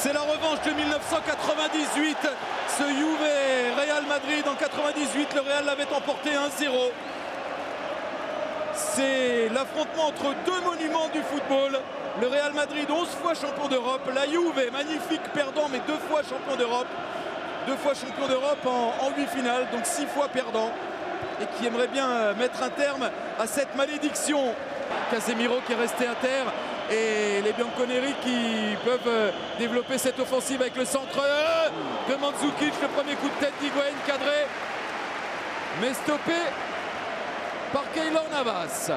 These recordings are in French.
C'est la revanche de 1998. Ce Juve Real Madrid en 98, le Real l'avait emporté 1-0. C'est l'affrontement entre deux monuments du football. Le Real Madrid, 11 fois champion d'Europe. La Juve, magnifique perdant, mais 2 fois champion d'Europe. 2 fois champion d'Europe en 8 finales, donc 6 fois perdant. Et qui aimerait bien mettre un terme à cette malédiction. Casemiro qui est resté à terre. Et les Bianconeri qui peuvent développer cette offensive avec le centre de Mandzukic. Le premier coup de tête d'Higuaín cadré, mais stoppé par Keylor Navas.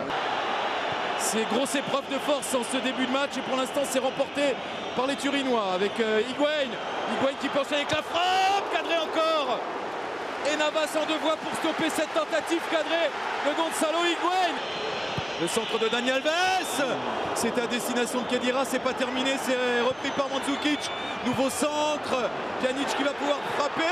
C'est grosse épreuve de force en ce début de match et pour l'instant c'est remporté par les Turinois avec Higuaín. Higuaín qui pense avec la frappe, cadré encore. Et Navas en deux voies pour stopper cette tentative cadrée de Gonzalo Higuaín. Le centre de Dani Alves, c'est à destination de Khedira, c'est pas terminé, c'est repris par Mandzukic. Nouveau centre, Pjanic qui va pouvoir frapper.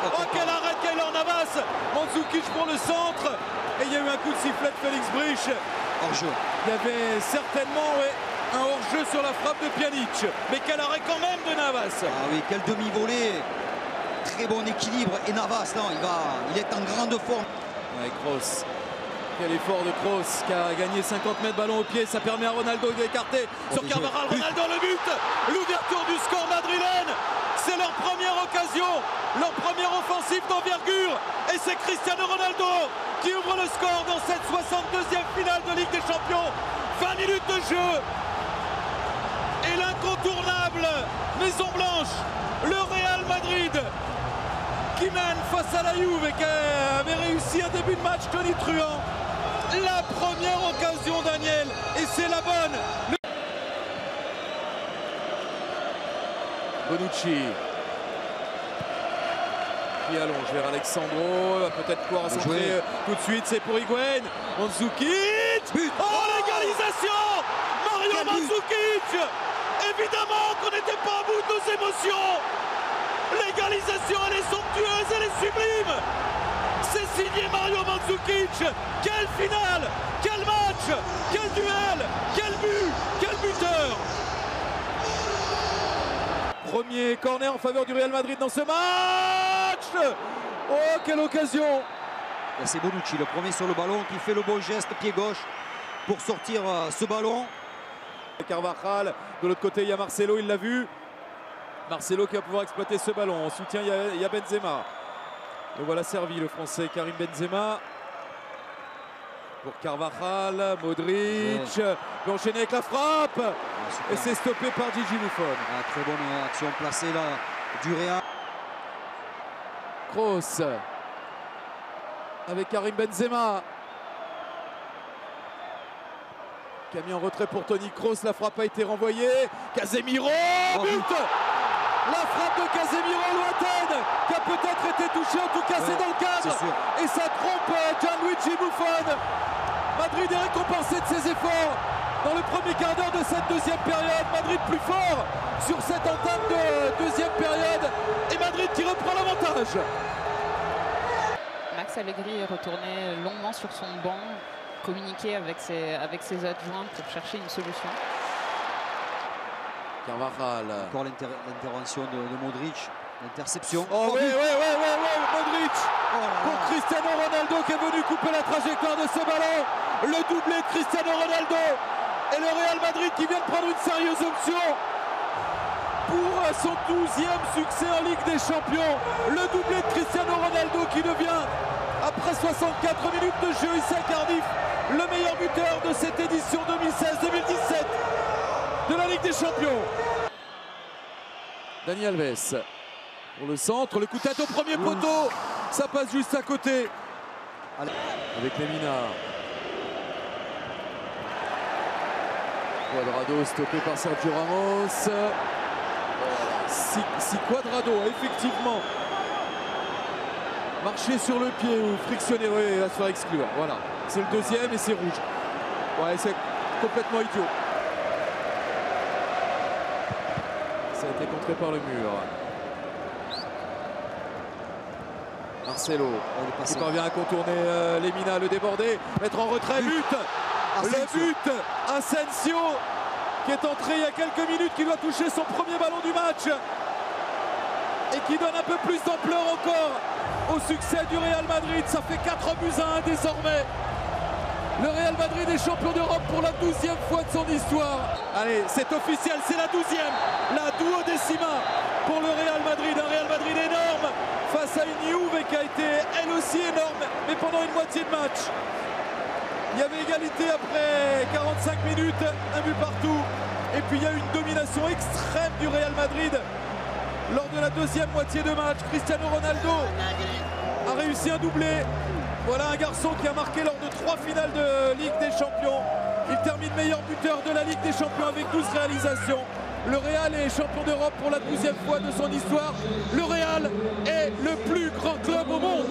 Oh quel arrêt Keylor Navas. Mandzukic pour le centre. Et il y a eu un coup de sifflet de Félix Brich. Hors-jeu. Il y avait certainement un hors-jeu sur la frappe de Pjanic. Mais quel arrêt quand même de Navas. Ah oui, quel demi-volée. Très bon équilibre. Et Navas, non, il est en grande forme. Ouais, Kroos. Quel effort de Kroos qui a gagné 50 mètres ballon au pied. Ça permet à Ronaldo d'écarter sur Carvajal. Ronaldo le but. L'ouverture du score madrilène. C'est leur première occasion. Leur première offensive d'envergure. Et c'est Cristiano Ronaldo qui ouvre le score dans cette 62e finale de Ligue des Champions. 20 minutes de jeu. Et l'incontournable Maison Blanche, le Real Madrid, qui mène face à la Juve et qui avait réussi un début de match tonitruant. La première occasion, Daniel, et c'est la bonne. Bonucci qui allonge vers Alexandro, va peut-être pouvoir centrer tout de suite, c'est pour Higuaín. Mandzukic, oh l'égalisation, Mario Mandzukic. Évidemment qu'on n'était pas à bout de nos émotions. L'égalisation, elle est somptueuse, elle est sublime. C'est signé Mario Mandzukic. Quelle finale, quel match, quel duel, quel but, quel buteur. Premier corner en faveur du Real Madrid dans ce match. Oh, quelle occasion. C'est Bonucci, le premier sur le ballon, qui fait le bon geste, pied gauche, pour sortir ce ballon. Carvajal, de l'autre côté il y a Marcelo, il l'a vu. Marcelo qui va pouvoir exploiter ce ballon. En soutien il y a Benzema. Le voilà servi le français Karim Benzema. Pour Carvajal, Modric peut enchaîner avec la frappe. Et c'est stoppé par Gigi Buffon. Très bonne action placée là du Real. Kroos avec Karim Benzema. Qui a mis en retrait pour Toni Kroos, la frappe a été renvoyée. Casemiro, but. La frappe de Casemiro lointaine, qui a peut-être été touchée, en tout cas c'est dans le cadre. Et ça trompe Gianluigi Buffon. Madrid est récompensé de ses efforts dans le premier quart d'heure de cette deuxième période. Madrid plus fort sur cette entame de deuxième période. Et Madrid qui reprend l'avantage. Max Allegri est retourné longuement sur son banc, communiquer avec ses adjoints pour chercher une solution. Carvajal. Encore l'intervention de Modric, l'interception. Oh oui, Modric pour Cristiano Ronaldo qui est venu couper la trajectoire de ce ballon. Le doublé de Cristiano Ronaldo et le Real Madrid qui vient de prendre une sérieuse option pour son 12e succès en Ligue des Champions. Le doublé de Cristiano Ronaldo qui devient, après 64 minutes de jeu ici à Cardiff, le meilleur buteur de cette édition 2016-2017 de la Ligue des Champions. Dani Alves pour le centre, le coup de tête au premier poteau, ça passe juste à côté. Avec Lemina. Cuadrado stoppé par Sergio Ramos. Si Cuadrado effectivement marcher sur le pied ou frictionner, il va se faire exclure. Voilà, c'est le deuxième et c'est rouge. Ouais, c'est complètement idiot. Ça a été contré par le mur. Marcelo qui parvient à contourner Lemina, le déborder, mettre en retrait, but. Le but, Asensio qui est entré il y a quelques minutes, qui doit toucher son premier ballon du match et qui donne un peu plus d'ampleur encore au succès du Real Madrid. Ça fait 4-1 désormais. Le Real Madrid est champion d'Europe pour la 12e fois de son histoire. Allez, c'est officiel, c'est la 12e, la duodécima pour le Real Madrid. Un Real Madrid énorme face à une Juve qui a été elle aussi énorme, mais pendant une moitié de match. Il y avait égalité après 45 minutes, un but partout. Et puis il y a eu une domination extrême du Real Madrid lors de la deuxième moitié de match. Cristiano Ronaldo a réussi un doublé. Voilà un garçon qui a marqué lors de 3 finales de Ligue des Champions. Il termine meilleur buteur de la Ligue des Champions avec 12 réalisations. Le Real est champion d'Europe pour la 12e fois de son histoire. Le Real est le plus grand club au monde.